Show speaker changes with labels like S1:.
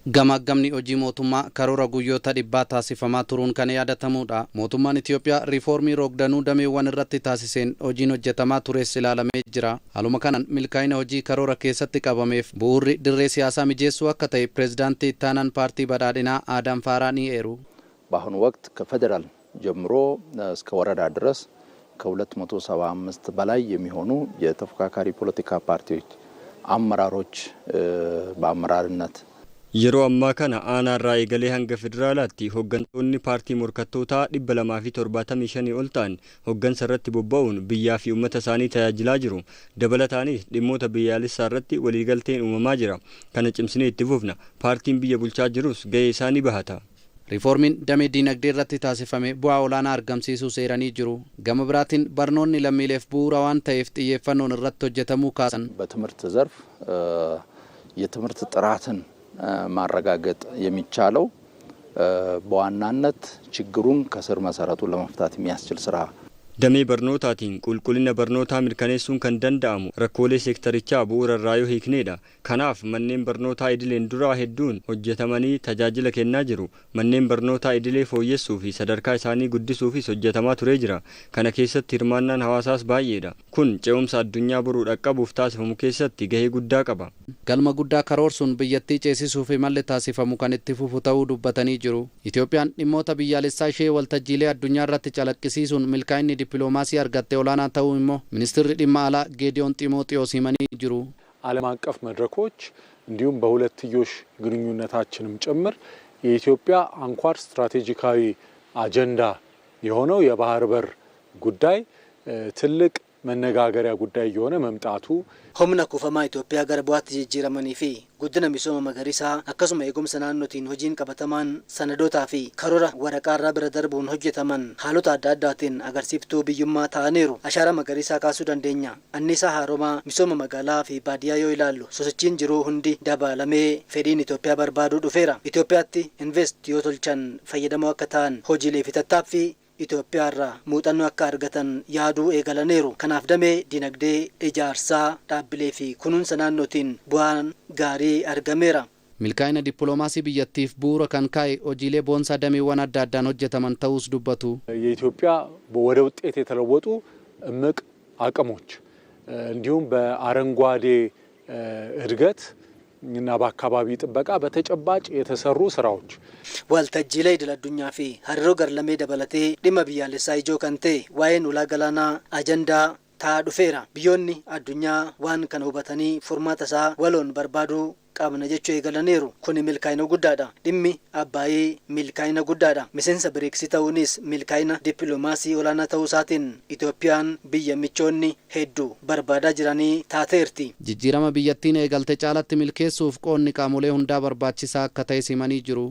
S1: Gamaggamni hojii mootummaa karoora guyyoota dhibbaa taasifamaa turuun kan yaadatamudha. Mootummaan Itoophiyaa riifoormii roogdanuu dameewwan irratti taasiseen hojiin hojjetamaa tures ilaalamee jira. Haaluma kanaan milkaa'ina hojii karoora keessatti qabameef bu'uurri dirree siyaasaa mijeessuu akka ta'e pirezidaantii ittaanaan paartii badhaadhinaa Aadam Faaraa ni eeru.
S2: በአሁኑ ወቅት ከፌደራል ጀምሮ እስከ ወረዳ ድረስ ከ275 በላይ የሚሆኑ የተፎካካሪ ፖለቲካ ፓርቲዎች አመራሮች በአመራርነት
S3: Yeroo ammaa kana aanarraa eegalee hanga federaalaatti hooggantoonni paartii morkattootaa 275 ol ta'an hooggansa irratti bobba'uun biyyaa fi uummata isaanii tajaajilaa jiru. Dabalataanis dhimmoota biyyaalessaa irratti waliigalteen uumamaa jira. Kana cimsinee itti fufna. Paartiin biyya bulchaa jirus gahee isaanii bahata.
S1: Riifoormiin damee diinagdee irratti taasifame bu'aa olaanaa argamsiisuu seeranii jiru. Gama biraatiin barnoonni lammiileef bu'uura waan ta'eef xiyyeeffannoon irratti hojjetamuu kaasan.
S2: በትምህርት ዘርፍ የትምህርት ጥራትን ማረጋገጥ የሚቻለው በዋናነት ችግሩን ከስር መሰረቱ ለመፍታት የሚያስችል ስራ
S3: Damee barnootaatiin qulqullina barnootaa mirkaneessuun kan danda'amu rakkoolee seektarichaa bu'uura irraa yoo hiikneedha. Kanaaf manneen barnootaa idileen duraa hedduun hojjetamanii tajaajila kennaa jiru. Manneen barnootaa idilee fooyyessuu fi sadarkaa isaanii guddisuufis hojjetamaa turee jira. Kana keessatti hirmaannaan hawaasaas baay'eedha. Kun ce'umsa addunyaa boruu dhaqqabuuf taasifamu keessatti gahee guddaa qaba.
S1: Galma guddaa karoorsuun biyyattii ceesisuu fi malli taasifamu kan itti fufu ta'uu dubbatanii jiru. Itoophiyaan dhimmoota biyyaalessaa ishee waltajjiilee addunyaa irratti calaqqisiisuun milkaa'inni ዲፕሎማሲ አርጋቴ ኦላና ታውሞ ሚኒስትር ዲማላ ጌዲዮን ጢሞቴዎስ ይመኒ ጅሩ
S4: ዓለም አቀፍ መድረኮች እንዲሁም በሁለትዮሽ ግንኙነታችንም ጭምር የኢትዮጵያ አንኳር ስትራቴጂካዊ አጀንዳ የሆነው የባህር በር ጉዳይ ትልቅ መነጋገሪያ ጉዳይ የሆነ መምጣቱ
S5: humna kufamaa Itoophiyaa gara bu'aatti jijjiiramanii fi guddina misooma magariisaa akkasuma eegumsa naannootiin hojiin qabatamaan sanadootaa fi karoora waraqaarraa bira darbuun hojjetaman haalota adda addaatiin agarsiiftuu biyyummaa ta'aniiru. Ashaara magariisaa kaasuu dandeenya. Anniisaa haaromaa misooma magaalaa fi baadiyyaa yoo ilaallu sosochiin jiruu hundi dabalamee fedhiin Itoophiyaa barbaaduu dhufeera. Itoophiyaatti invest yoo tolchan fayyadamoo akka ta'an hojiilee fi tattaaffii Itoophiyaa irraa muuxannoo akka argatan yaaduu eegalaneeru. Kanaaf damee dinagdee ijaarsaa dhaabbilee fi kunuunsa naannootiin bu'aan gaarii argameera.
S1: Milkaa'ina dippiloomaasii biyyattiif bu'uura kan kaa'e hojiilee boonsaa dameewwan adda addaan hojjetaman ta'uus dubbatu.
S4: የኢትዮጵያ ወደ ውጤት የተለወጡ እምቅ አቅሞች እንዲሁም በአረንጓዴ እድገት እና በአካባቢ ጥበቃ በተጨባጭ የተሰሩ ስራዎች
S5: waltajjiilee idil addunyaa fi hariiroo garlamee dabalatee dhimma biyyaalessaa ijoo kan ta'e waa'een ulaa galaanaa ajandaa ta'aa dhufeera. Biyyoonni addunyaa waan kana hubatanii furmaata isaa waloon barbaaduu qabna jechuu eegalaneeru. Kuni milkaa'ina guddaadha. Dhimmi abbaayee milkaa'ina guddaadha. Miseensa BRICS ta'uunis milkaa'ina dippiloomaasii olaanaa ta'uu isaatiin Itoophiyaan biyya michoonni hedduu barbaadaa jiranii taateerti.
S1: Jijjiirama biyyattiin eegalte caalatti milkeessuuf qoonni qaamolee hundaa barbaachisaa akka ta'e simanii jiru.